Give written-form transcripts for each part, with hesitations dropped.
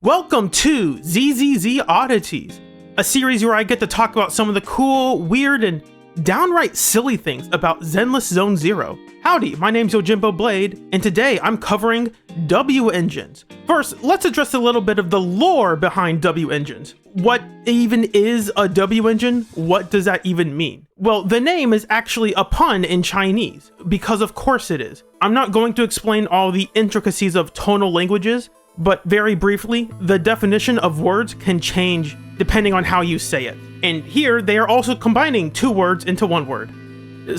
Welcome to ZZZ Oddities, a series where I get to talk about some of the cool, weird, and downright silly things about Zenless Zone Zero. Howdy, my name's Yojimbo Blade, and today I'm covering W-Engines. First, let's address a little bit of the lore behind W-Engines. What even is a W-Engine? What does that even mean? Well, the name is actually a pun in Chinese, because of course it is. I'm not going to explain all the intricacies of tonal languages, but very briefly, the definition of words can change depending on how you say it. And here, they are also combining two words into one word.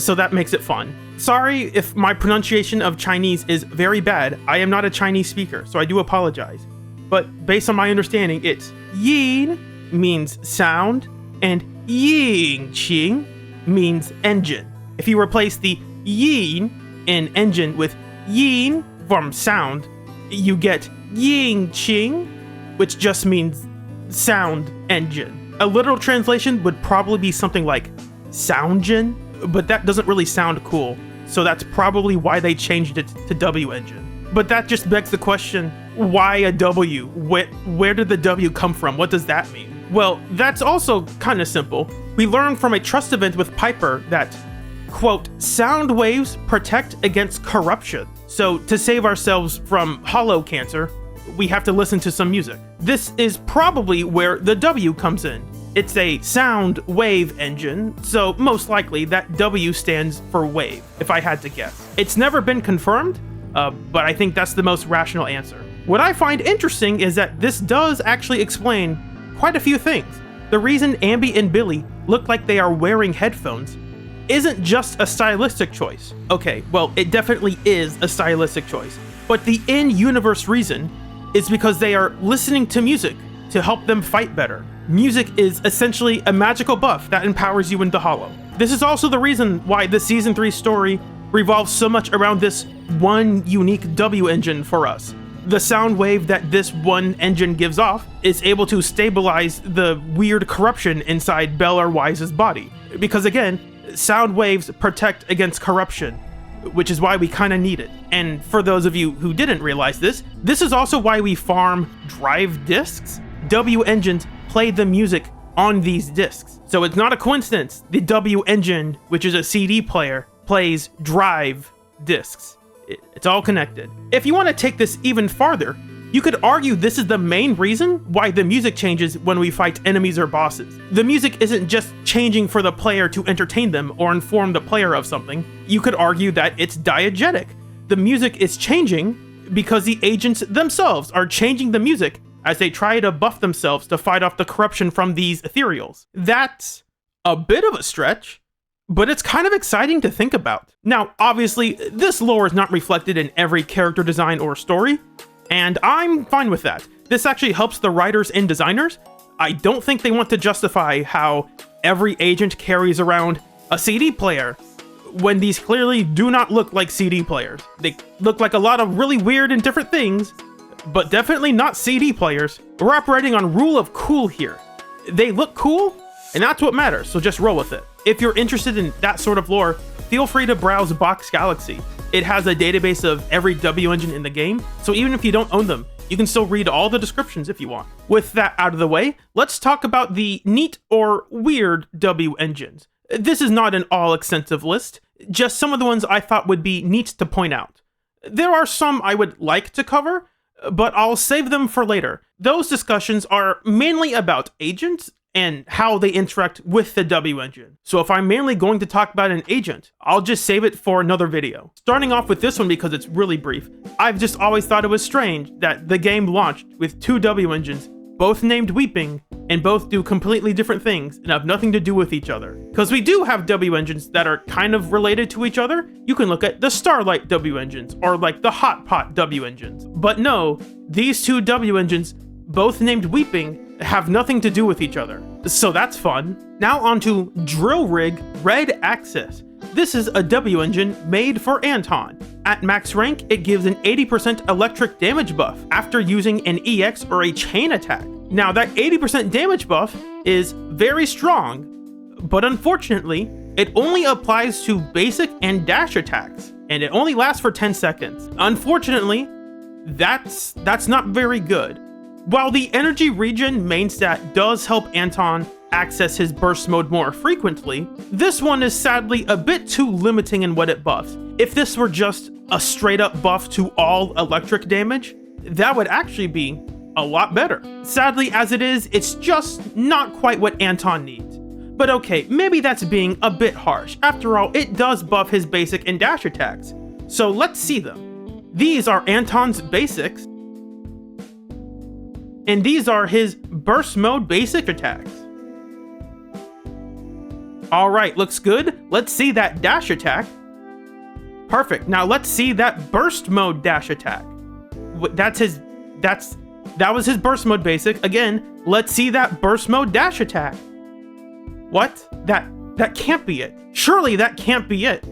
So that makes it fun. Sorry if my pronunciation of Chinese is very bad. I am not a Chinese speaker, so I do apologize. But based on my understanding, it's yin means sound, and ying qing means engine. If you replace the yin in engine with yin from sound, you get ying qing, which just means sound engine. A literal translation would probably be something like soundgen, but that doesn't really sound cool, so that's probably why they changed it to W-Engine. But that just begs the question, why a W? Where did the W come from? What does that mean? Well, that's also kind of simple. We learned from a trust event with Piper that, quote, sound waves protect against corruption. So to save ourselves from hollow cancer, we have to listen to some music. This is probably where the W comes in. It's a sound wave engine, so most likely that W stands for wave, if I had to guess. It's never been confirmed, but I think that's the most rational answer. What I find interesting is that this does actually explain quite a few things. The reason Ambi and Billy look like they are wearing headphones isn't just a stylistic choice. Okay, well, it definitely is a stylistic choice, but the in-universe reason is because they are listening to music to help them fight better. Music is essentially a magical buff that empowers you into Hollow. This is also the reason why the Season 3 story revolves so much around this one unique W-Engine for us. The sound wave that this one engine gives off is able to stabilize the weird corruption inside Bella Wise's body. Because again, sound waves protect against corruption, which is why we kind of need it. And for those of you who didn't realize this is also why we farm drive discs. W-Engines play the music on these discs. So it's not a coincidence the W-Engine, which is a CD player, plays drive discs. It's all connected. If you want to take this even farther, you could argue this is the main reason why the music changes when we fight enemies or bosses. The music isn't just changing for the player to entertain them or inform the player of something. You could argue that it's diegetic. The music is changing because the agents themselves are changing the music as they try to buff themselves to fight off the corruption from these ethereals. That's a bit of a stretch, but it's kind of exciting to think about. Now, obviously, this lore is not reflected in every character design or story, and I'm fine with that. This actually helps the writers and designers. I don't think they want to justify how every agent carries around a CD player when these clearly do not look like CD players. They look like a lot of really weird and different things, but definitely not CD players. We're operating on rule of cool here. They look cool, and that's what matters, so just roll with it. If you're interested in that sort of lore, feel free to browse Box Galaxy. It has a database of every W-Engine in the game, so even if you don't own them, you can still read all the descriptions if you want. With that out of the way, let's talk about the neat or weird W-Engines. This is not an all-extensive list, just some of the ones I thought would be neat to point out. There are some I would like to cover, but I'll save them for later. Those discussions are mainly about agents and how they interact with the W-Engine. So if I'm mainly going to talk about an agent, I'll just save it for another video. Starting off with this one because it's really brief, I've just always thought it was strange that the game launched with two W-Engines, both named Weeping, and both do completely different things and have nothing to do with each other. Because we do have W-Engines that are kind of related to each other. You can look at the Starlight W-Engines or like the Hot Pot W-Engines. But no, these two W-Engines, both named Weeping, have nothing to do with each other. So that's fun. Now onto Drill Rig Red Axis. This is a W-Engine made for Anton. At max rank, it gives an 80% electric damage buff after using an EX or a chain attack. Now that 80% damage buff is very strong, but unfortunately, it only applies to basic and dash attacks, and it only lasts for 10 seconds. Unfortunately, that's not very good. While the energy regen main stat does help Anton access his burst mode more frequently, this one is sadly a bit too limiting in what it buffs. If this were just a straight up buff to all electric damage, that would actually be a lot better. Sadly, as it is, it's just not quite what Anton needs. But okay, maybe that's being a bit harsh. After all, it does buff his basic and dash attacks. So let's see them. These are Anton's basics, and these are his burst mode basic attacks. All right, looks good. Let's see that dash attack. Perfect. Now let's see that burst mode dash attack. That was his burst mode basic. Again, let's see that burst mode dash attack. What? That can't be it. Surely that can't be it.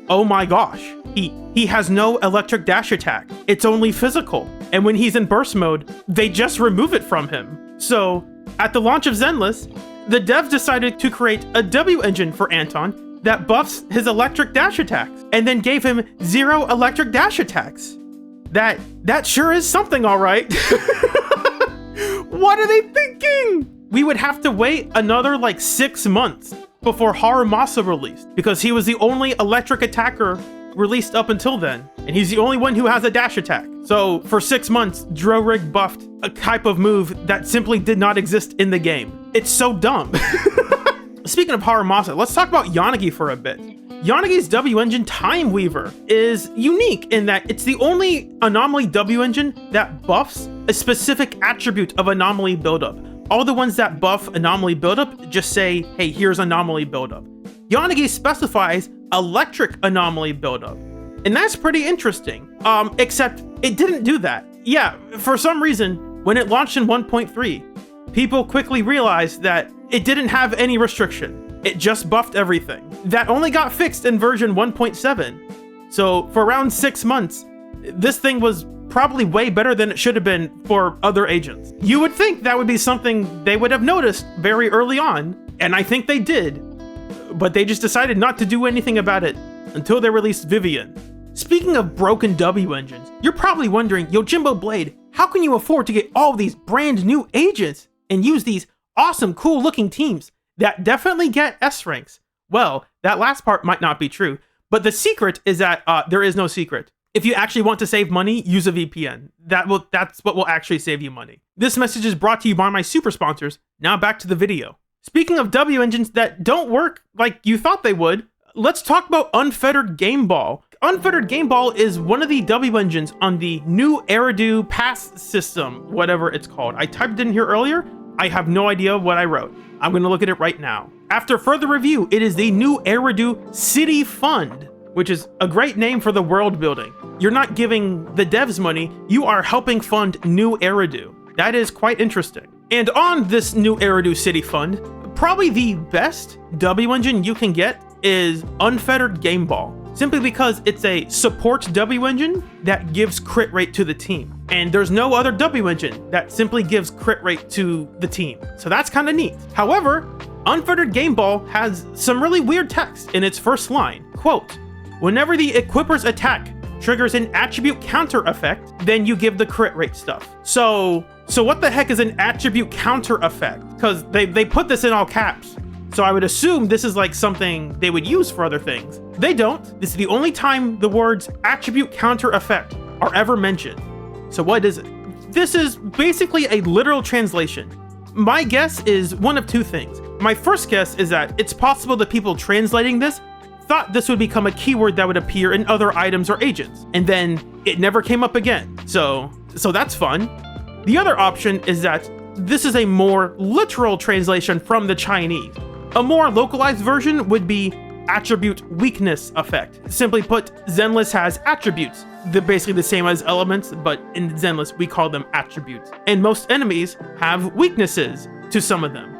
Oh my gosh. He has no electric dash attack. It's only physical. And when he's in burst mode, they just remove it from him. So, at the launch of Zenless, the devs decided to create a W-Engine for Anton that buffs his electric dash attacks, and then gave him 0 electric dash attacks. That sure is something, all right. What are they thinking? We would have to wait another like 6 months before Haramasa released, because he was the only electric attacker released up until then, and he's the only one who has a dash attack. So for 6 months, Drorig buffed a type of move that simply did not exist in the game. It's so dumb. Speaking of Haramasa, let's talk about Yanagi for a bit. Yanagi's W-Engine Timeweaver is unique in that it's the only anomaly W-Engine that buffs a specific attribute of anomaly buildup. All the ones that buff anomaly buildup just say, hey, here's anomaly buildup. Yanagi specifies electric anomaly buildup, and that's pretty interesting. Except it didn't do that. Yeah, for some reason, when it launched in 1.3, people quickly realized that it didn't have any restriction. It just buffed everything. That only got fixed in version 1.7. So for around 6 months, this thing was probably way better than it should have been for other agents. You would think that would be something they would have noticed very early on, and I think they did, but they just decided not to do anything about it until they released Vivian. Speaking of broken W-Engines, you're probably wondering, Yojimbo Blade, how can you afford to get all these brand new agents and use these awesome, cool looking teams that definitely get S ranks? Well, that last part might not be true, but the secret is that there is no secret. If you actually want to save money, use a VPN. That's what will actually save you money. This message is brought to you by my super sponsors. Now back to the video. Speaking of W-Engines that don't work like you thought they would, let's talk about Unfettered Gameball. Unfettered Gameball is one of the W-Engines on the new Eridu pass system, whatever it's called. I typed it in here earlier. I have no idea what I wrote. I'm going to look at it right now. After further review, it is the new Eridu City Fund, which is a great name for the world building. You're not giving the devs money, you are helping fund new Eridu. That is quite interesting. And on this new Eridu City Fund, probably the best W-Engine you can get is Unfettered Gameball. Simply because it's a support W-Engine that gives crit rate to the team. And there's no other W-Engine that simply gives crit rate to the team. So that's kind of neat. However, Unfettered Gameball has some really weird text in its first line. Quote, whenever the equipper's attack triggers an attribute counter effect, then you give the crit rate stuff. So what the heck is an attribute counter effect? Because they put this in all caps. So I would assume this is like something they would use for other things. They don't. This is the only time the words attribute counter effect are ever mentioned. So what is it? This is basically a literal translation. My guess is one of two things. My first guess is that it's possible that people translating this thought this would become a keyword that would appear in other items or agents, and then it never came up again. So that's fun. The other option is that this is a more literal translation from the Chinese. A more localized version would be attribute weakness effect. Simply put, Zenless has attributes. They're basically the same as elements, but in Zenless we call them attributes. And most enemies have weaknesses to some of them.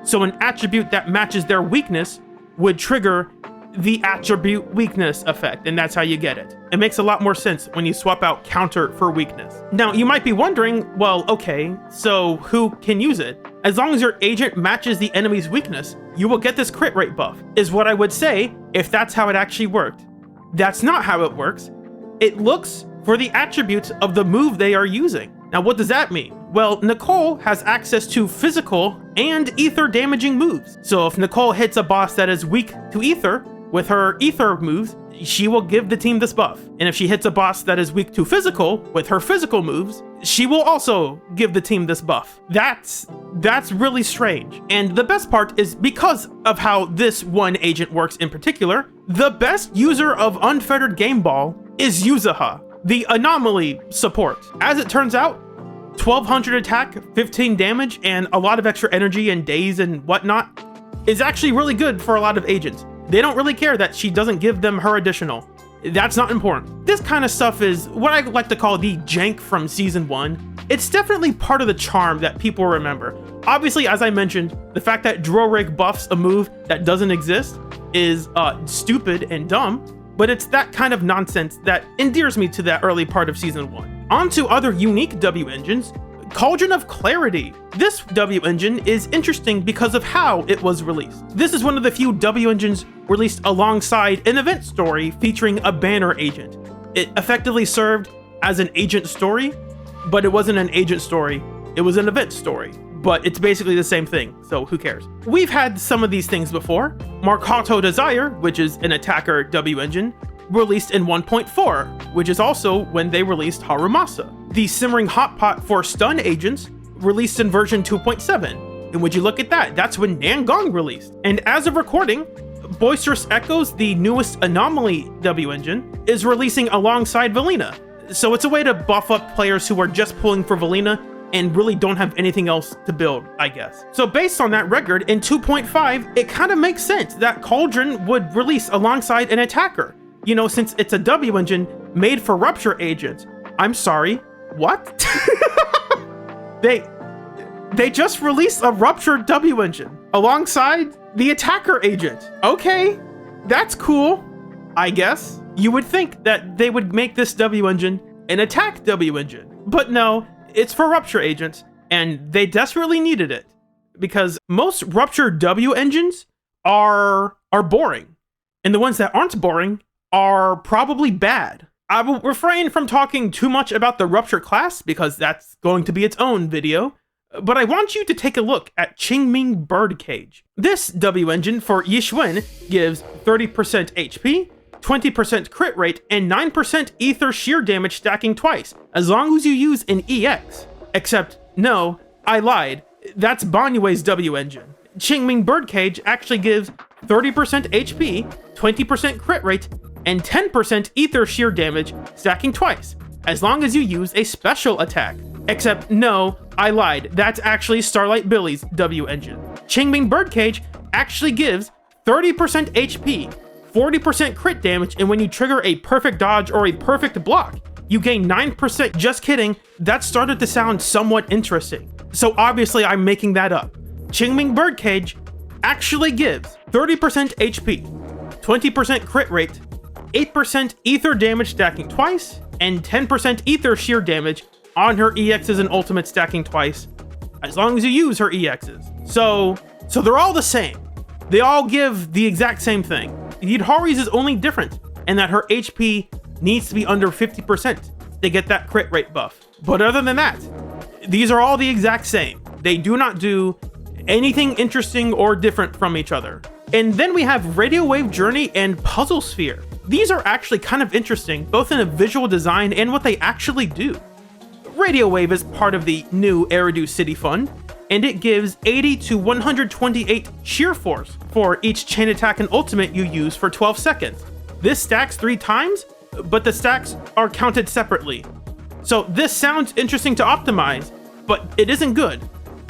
So an attribute that matches their weakness would trigger the attribute weakness effect, and that's how you get it. It makes a lot more sense when you swap out counter for weakness. Now, you might be wondering, well, okay, so who can use it? As long as your agent matches the enemy's weakness, you will get this crit rate buff, is what I would say if that's how it actually worked. That's not how it works. It looks for the attributes of the move they are using. Now, what does that mean? Well, Nicole has access to physical and ether damaging moves. So if Nicole hits a boss that is weak to ether with her ether moves, she will give the team this buff. And if she hits a boss that is weak to physical with her physical moves, she will also give the team this buff. That's really strange. And the best part is because of how this one agent works in particular, the best user of Unfettered Gameball is Yuzuha, the anomaly support. As it turns out, 1200 attack, 15 damage, and a lot of extra energy and daze and whatnot is actually really good for a lot of agents. They don't really care that she doesn't give them her additional. That's not important. This kind of stuff is what I like to call the jank from season 1. It's definitely part of the charm that people remember. Obviously, as I mentioned, the fact that Drorig buffs a move that doesn't exist is stupid and dumb, but it's that kind of nonsense that endears me to that early part of season 1. On to other unique W-Engines. Cauldron of Clarity. This W-Engine is interesting because of how it was released. This is one of the few W-Engines released alongside an event story featuring a banner agent. It effectively served as an agent story, but it wasn't an agent story, it was an event story. But it's basically the same thing, so who cares? We've had some of these things before. Markato Desire, which is an attacker W-Engine, released in 1.4, which is also when they released Harumasa. The Simmering Hot Pot for stun agents released in version 2.7. And would you look at that, that's when Nangong released. And as of recording, Boisterous Echoes, the newest Anomaly W-Engine, is releasing alongside Valina. So it's a way to buff up players who are just pulling for Valina and really don't have anything else to build, I guess. So based on that record, in 2.5, it kind of makes sense that Cauldron would release alongside an attacker. You know, since it's a W-Engine made for Rupture agents. I'm sorry, what? They just released a Rupture W-Engine alongside the attacker agent. Okay, that's cool, I guess. You would think that they would make this W-Engine an attack W-Engine, but no, it's for Rupture agents, and they desperately needed it because most Rupture W-Engines are boring, and the ones that aren't boring are probably bad. I will refrain from talking too much about the Rupture class because that's going to be its own video, but I want you to take a look at Qingming Birdcage. This W-Engine for Yixuan gives 30% HP, 20% crit rate, and 9% ether sheer damage stacking twice, as long as you use an EX. Except, no, I lied. That's Banyue's W-Engine. Qingming Birdcage actually gives 30% HP, 20% crit rate, and 10% ether sheer damage stacking twice, as long as you use a special attack. Except, no, I lied. That's actually Starlight Billy's W-Engine. Qingming Birdcage actually gives 30% HP, 40% crit damage, and when you trigger a perfect dodge or a perfect block, you gain 9%. Just kidding, that started to sound somewhat interesting. So obviously I'm making that up. Qingming Birdcage actually gives 30% HP, 20% crit rate, 8% ether damage stacking twice, and 10% ether sheer damage on her EXs and ultimate stacking twice, as long as you use her EXs. So they're all the same. They all give the exact same thing. Yidhari's is only different in that her HP needs to be under 50% to get that crit rate buff. But other than that, these are all the exact same. They do not do anything interesting or different from each other. And then we have Radio Wave Journey and Puzzle Sphere. These are actually kind of interesting, both in a visual design and what they actually do. Radio Wave is part of the new Eridu City Fund, and it gives 80 to 128 sheer force for each chain attack and ultimate you use for 12 seconds. This stacks 3 times, but the stacks are counted separately. So this sounds interesting to optimize, but it isn't good,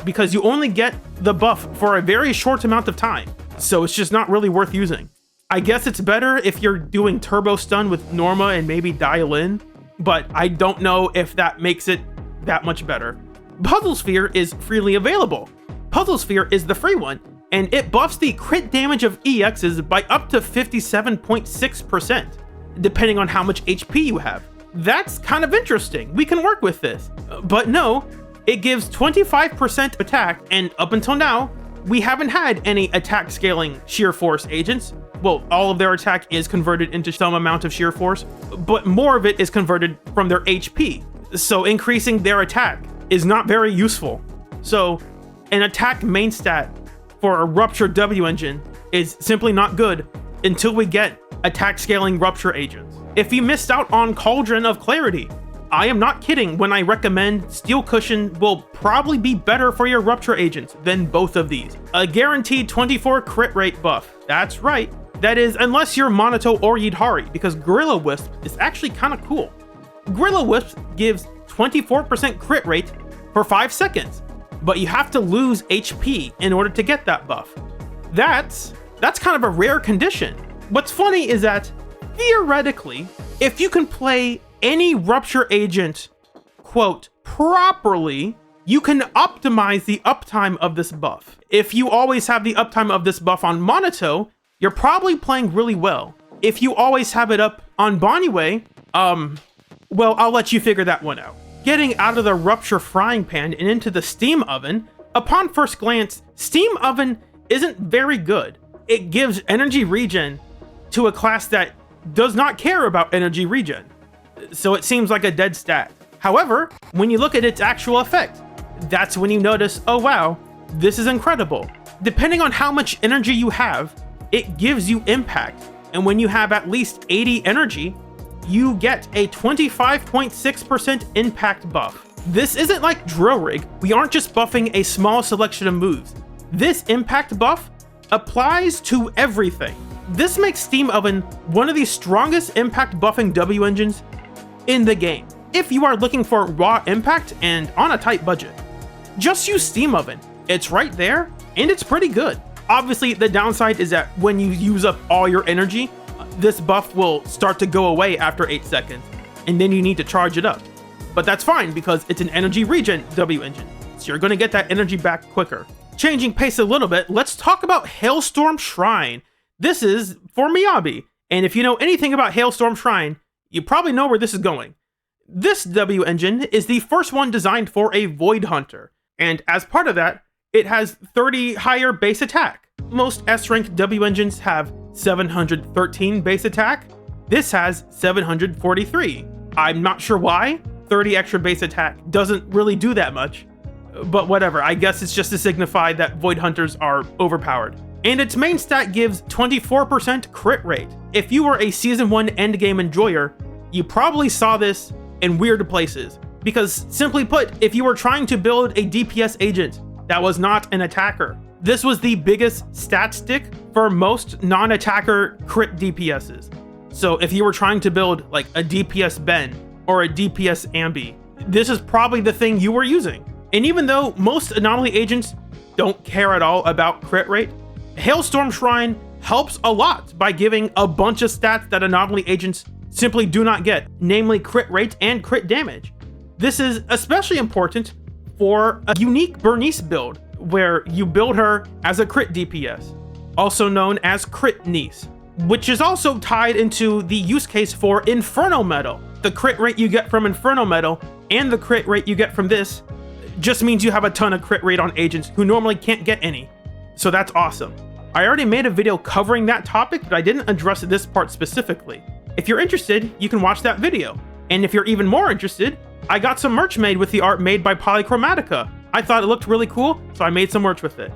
because you only get the buff for a very short amount of time, so it's just not really worth using. I guess it's better if you're doing turbo stun with Norma and maybe dial in, but I don't know if that makes it that much better. Puzzle Sphere is freely available. Puzzle Sphere is the free one, and it buffs the crit damage of EXs by up to 57.6%, depending on how much HP you have. That's kind of interesting. We can work with this. But no, it gives 25% attack, and up until now, we haven't had any attack scaling sheer force agents. Well, all of their attack is converted into some amount of sheer force, but more of it is converted from their HP. so increasing their attack is not very useful. So an attack main stat for a Rupture W-Engine is simply not good until we get attack scaling Rupture agents. If you missed out on Cauldron of Clarity, I am not kidding when I recommend Steel Cushion will probably be better for your Rupture agents than both of these. A guaranteed 24 crit rate buff. That's right. That is, unless you're Monato or Yidhari, because Gorilla Wisp is actually kind of cool. Gorilla Wisp gives 24% crit rate for 5 seconds, but you have to lose HP in order to get that buff. That's kind of a rare condition. What's funny is that, theoretically, if you can play any Rupture agent, quote, properly, you can optimize the uptime of this buff. If you always have the uptime of this buff on Monato, you're probably playing really well. If you always have it up on Boniway, well, I'll let you figure that one out. Getting out of the Rupture frying pan and into the Steam Oven, upon first glance, Steam Oven isn't very good. It gives energy regen to a class that does not care about energy regen, so it seems like a dead stat. However, when you look at its actual effect, that's when you notice, oh wow, this is incredible. Depending on how much energy you have, it gives you impact, and when you have at least 80 energy, you get a 25.6% impact buff. This isn't like Drill Rig. We aren't just buffing a small selection of moves. This impact buff applies to everything. This makes Steam Oven one of the strongest impact buffing W-Engines in the game. If you are looking for raw impact and on a tight budget, just use Steam Oven. It's right there, and it's pretty good. Obviously, the downside is that when you use up all your energy, this buff will start to go away after 8 seconds, and then you need to charge it up. But that's fine because it's an energy regen W-Engine, so you're gonna get that energy back quicker. Changing pace a little bit, let's talk about Hailstorm Shrine. This is for Miyabi, and if you know anything about Hailstorm Shrine, you probably know where this is going. This W-Engine is the first one designed for a Void Hunter, and as part of that, it has 30 higher base attack. Most S-rank W-Engines have 713 base attack. This has 743. I'm not sure why. 30 extra base attack doesn't really do that much, but whatever. I guess it's just to signify that Void Hunters are overpowered. And its main stat gives 24% crit rate. If you were a Season 1 endgame enjoyer, you probably saw this in weird places. Because simply put, if you were trying to build a DPS agent that was not an attacker, this was the biggest stat stick for most non-attacker crit DPSs. So if you were trying to build like a DPS Ben or a DPS Ambi, this is probably the thing you were using. And even though most anomaly agents don't care at all about crit rate, Hailstorm Shrine helps a lot by giving a bunch of stats that anomaly agents simply do not get, namely crit rate and crit damage. This is especially important for a unique Bernice build, where you build her as a crit DPS, also known as Crit Niece, which is also tied into the use case for Inferno Metal. The crit rate you get from Inferno Metal and the crit rate you get from this just means you have a ton of crit rate on agents who normally can't get any. So that's awesome. I already made a video covering that topic, but I didn't address this part specifically. If you're interested, you can watch that video. And if you're even more interested, I got some merch made with the art made by Polychromatica. I thought it looked really cool, so I made some merch with it.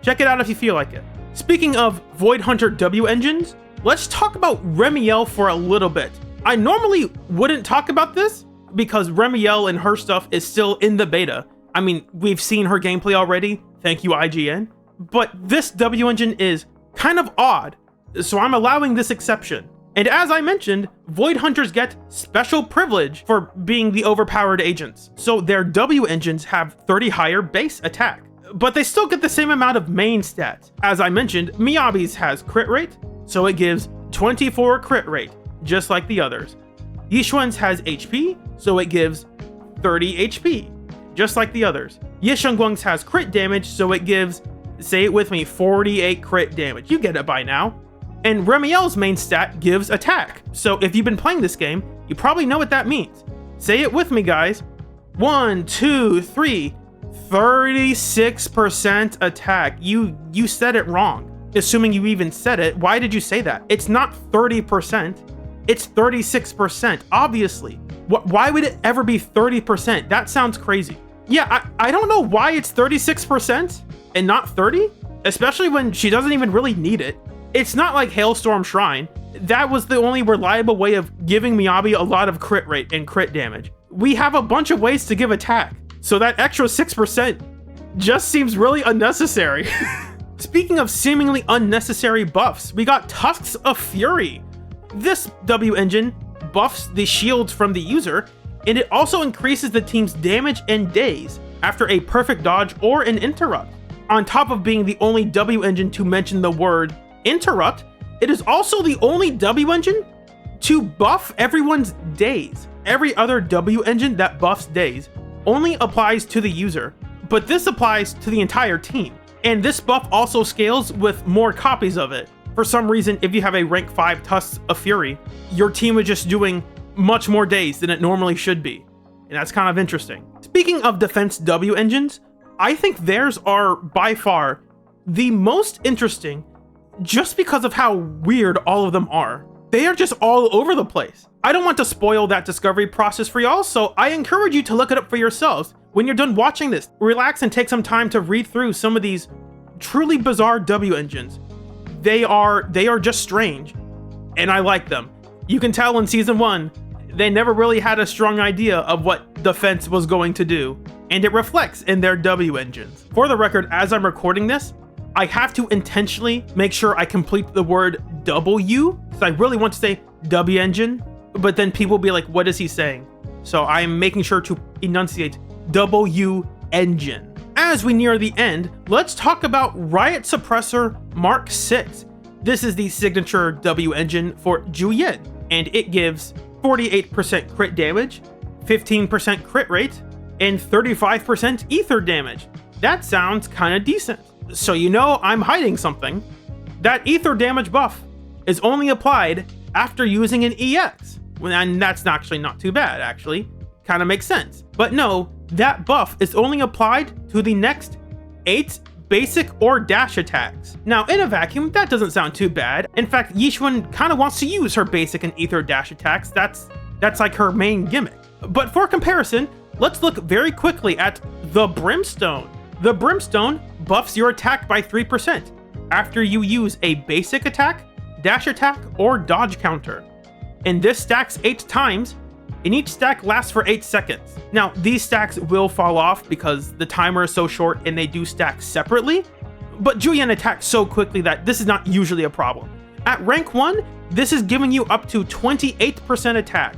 Check it out if you feel like it. Speaking of Void Hunter W-Engines, let's talk about Remielle for a little bit. I normally wouldn't talk about this because Remielle and her stuff is still in the beta. I mean, we've seen her gameplay already, thank you IGN, but this W-Engine is kind of odd, so I'm allowing this exception. And as I mentioned, Void Hunters get special privilege for being the overpowered agents, so their W-Engines have 30 higher base attack, but they still get the same amount of main stats. As I mentioned, Miyabi's has crit rate, so it gives 24 crit rate, just like the others. Yishuan's has HP, so it gives 30 HP, just like the others. Yishengguang's has crit damage, so it gives, say it with me, 48 crit damage. You get it by now. And Remielle's main stat gives attack. So if you've been playing this game, you probably know what that means. Say it with me, guys. 1, 2, 3, 36% attack. You said it wrong. Assuming you even said it, why did you say that? It's not 30%, it's 36%, obviously. Why would it ever be 30%? That sounds crazy. Yeah, I don't know why it's 36% and not 30, especially when she doesn't even really need it. It's not like Hailstorm Shrine. That was the only reliable way of giving Miyabi a lot of crit rate and crit damage. We have a bunch of ways to give attack, so that extra 6% just seems really unnecessary. Speaking of seemingly unnecessary buffs, we got Tusks of Fury. This W-Engine buffs the shields from the user, and it also increases the team's damage and days after a perfect dodge or an interrupt. On top of being the only W-Engine to mention the word interrupt, it is also the only W-Engine to buff everyone's days. Every other W-Engine that buffs days only applies to the user, but this applies to the entire team. And this buff also scales with more copies of it. For some reason, if you have a rank 5 Tusks of Fury, your team is just doing much more days than it normally should be. And that's kind of interesting. Speaking of defense W-Engines, I think theirs are by far the most interesting just because of how weird all of them are. They are just all over the place. I don't want to spoil that discovery process for y'all, so I encourage you to look it up for yourselves. When you're done watching this, relax and take some time to read through some of these truly bizarre W-Engines. They are just strange, and I like them. You can tell in season 1, they never really had a strong idea of what defense was going to do, and it reflects in their W-Engines. For the record, as I'm recording this, I have to intentionally make sure I complete the word W, so I really want to say W-Engine, but then people will be like, what is he saying? So I'm making sure to enunciate W-Engine. As we near the end, let's talk about Riot Suppressor Mark 6. This is the signature W-Engine for Juyin, and it gives 48% crit damage, 15% crit rate, and 35% ether damage. That sounds kinda decent. So you know I'm hiding something. That ether damage buff is only applied after using an EX. And that's actually not too bad, actually. Kinda makes sense. But no, that buff is only applied to the next 8 basic or dash attacks. Now in a vacuum, that doesn't sound too bad. In fact, Yishun kinda wants to use her basic and ether dash attacks. That's like her main gimmick. But for comparison, let's look very quickly at the Brimstone. The Brimstone buffs your attack by 3% after you use a basic attack, dash attack, or dodge counter. And this stacks 8 times, and each stack lasts for 8 seconds. Now, these stacks will fall off because the timer is so short and they do stack separately, but Juyin attacks so quickly that this is not usually a problem. At rank 1, this is giving you up to 28% attack.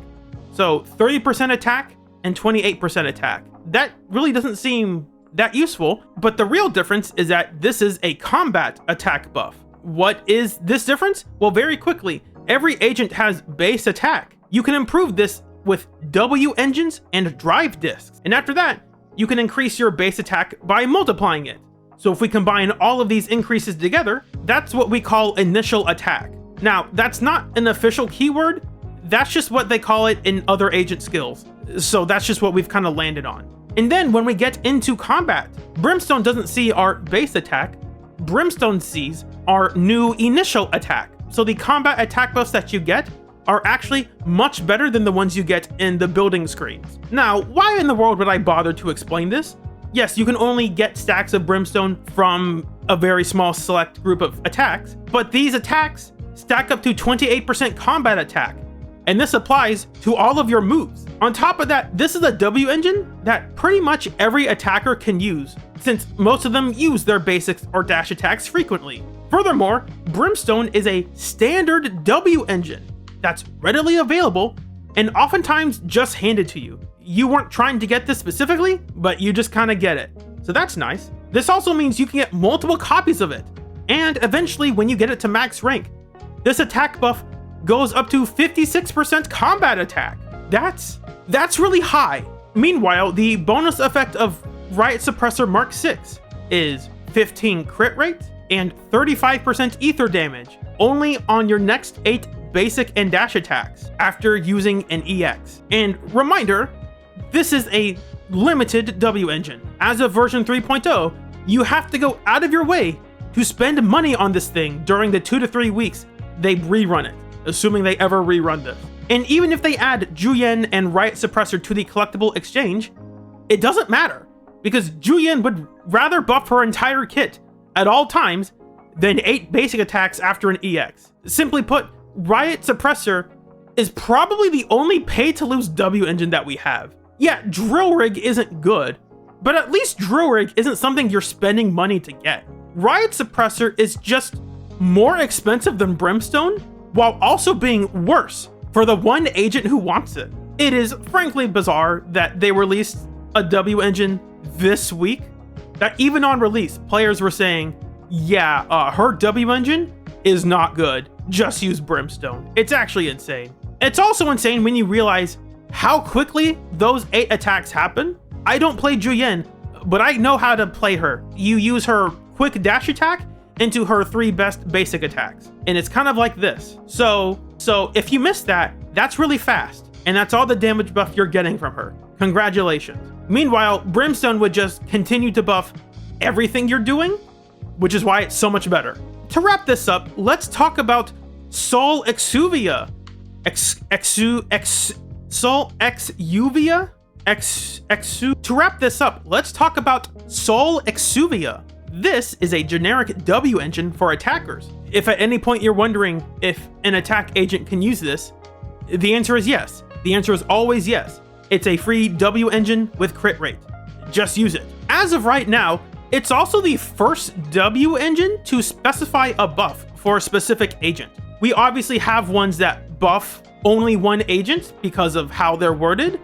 So 30% attack and 28% attack. That really doesn't seem that useful, but the real difference is that this is a combat attack buff. What is this difference? Well, very quickly, every agent has base attack. You can improve this with W-Engines and drive discs, and after that, you can increase your base attack by multiplying it. So if we combine all of these increases together, that's what we call initial attack. Now, that's not an official keyword, that's just what they call it in other agent skills. So that's just what we've kind of landed on. And then when we get into combat, Brimstone doesn't see our base attack, Brimstone sees our new initial attack. So the combat attack buffs that you get are actually much better than the ones you get in the building screens. Now, why in the world would I bother to explain this? Yes, you can only get stacks of Brimstone from a very small select group of attacks, but these attacks stack up to 28% combat attack, and this applies to all of your moves. On top of that, this is a W-Engine that pretty much every attacker can use, since most of them use their basics or dash attacks frequently. Furthermore, Brimstone is a standard W-Engine that's readily available and oftentimes just handed to you. You weren't trying to get this specifically, but you just kind of get it. So that's nice. This also means you can get multiple copies of it, and eventually when you get it to max rank, this attack buff goes up to 56% combat attack. That's really high. Meanwhile, the bonus effect of Riot Suppressor Mark 6 is 15 crit rate and 35% ether damage only on your next 8 basic and dash attacks after using an EX. And reminder, this is a limited W-Engine. As of version 3.0, you have to go out of your way to spend money on this thing during the 2 to 3 weeks they rerun it, assuming they ever rerun this. And even if they add Juyen and Riot Suppressor to the collectible exchange, it doesn't matter, because Juyen would rather buff her entire kit at all times than 8 basic attacks after an EX. Simply put, Riot Suppressor is probably the only pay-to-lose W-Engine that we have. Yeah, Drill Rig isn't good, but at least Drill Rig isn't something you're spending money to get. Riot Suppressor is just more expensive than Brimstone, while also being worse for the one agent who wants it. It is frankly bizarre that they released a W-Engine this week, that even on release, players were saying, yeah, her W-Engine is not good, just use Brimstone. It's actually insane. It's also insane when you realize how quickly those 8 attacks happen. I don't play Juyen, but I know how to play her. You use her quick dash attack into her 3 best basic attacks, and it's kind of like this. So if you miss that, that's really fast, and that's all the damage buff you're getting from her. Congratulations. Meanwhile, Brimstone would just continue to buff everything you're doing, which is why it's so much better. To wrap this up, let's talk about Soul Exuvia. Soul Exuvia? To wrap this up, let's talk about Soul Exuvia. This is a generic W engine for attackers. If at any point you're wondering if an attack agent can use this, the answer is yes. The answer is always yes. It's a free W engine with crit rate. Just use it. As of right now, it's also the first W engine to specify a buff for a specific agent. We obviously have ones that buff only one agent because of how they're worded.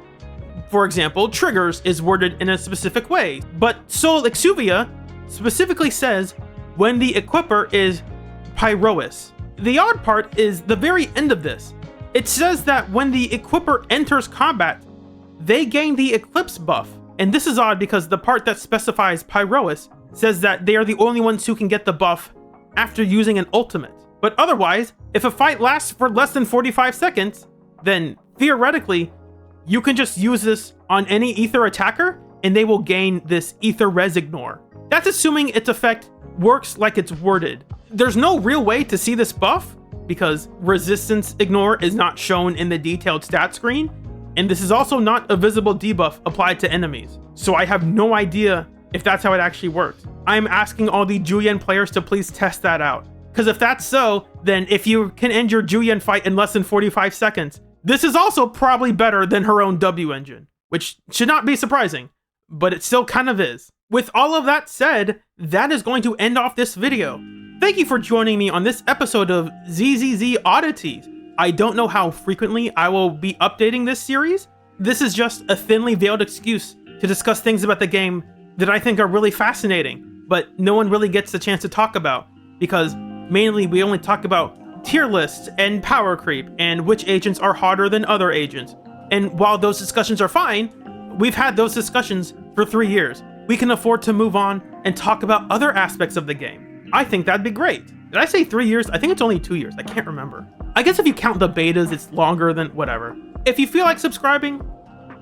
For example, Triggers is worded in a specific way, but Soul Exuvia specifically says when the equipper is Pyrois. The odd part is the very end of this. It says that when the equipper enters combat, they gain the Eclipse buff. And this is odd because the part that specifies Pyrois says that they are the only ones who can get the buff after using an ultimate. But otherwise, if a fight lasts for less than 45 seconds, then theoretically, you can just use this on any Ether attacker and they will gain this Ether Res Ignore. That's assuming its effect works like it's worded. There's no real way to see this buff because Resistance Ignore is not shown in the detailed stat screen, and this is also not a visible debuff applied to enemies. So I have no idea if that's how it actually works. I'm asking all the Juyen players to please test that out. Because if that's so, then if you can end your Juyen fight in less than 45 seconds, this is also probably better than her own W engine, which should not be surprising, but it still kind of is. With all of that said, that is going to end off this video. Thank you for joining me on this episode of ZZZ Oddities. I don't know how frequently I will be updating this series. This is just a thinly veiled excuse to discuss things about the game that I think are really fascinating, but no one really gets the chance to talk about, because mainly we only talk about tier lists and power creep and which agents are harder than other agents. And while those discussions are fine, we've had those discussions for 3 years. We can afford to move on and talk about other aspects of the game. I think that'd be great. Did I say 3 years? I think it's only 2 years. I can't remember. I guess if you count the betas, it's longer than whatever. If you feel like subscribing,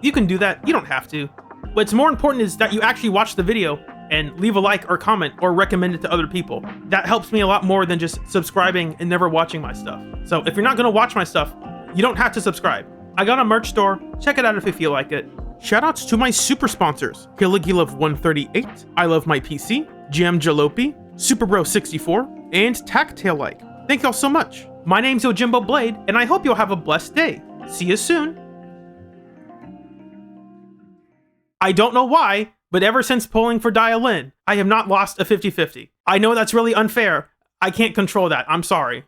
you can do that. You don't have to. What's more important is that you actually watch the video and leave a like or comment or recommend it to other people. That helps me a lot more than just subscribing and never watching my stuff. So if you're not gonna watch my stuff, you don't have to subscribe. I got a merch store. Check it out if you feel like it. Shoutouts to my super sponsors, Caligula138, I Love My PC, Jam Jalopy, Superbro64, and Tactail-like. Thank y'all so much. My name's Yojimbo Blade, and I hope you'll have a blessed day. See you soon. I don't know why, but ever since pulling for Dial-In, I have not lost a 50-50. I know that's really unfair. I can't control that. I'm sorry.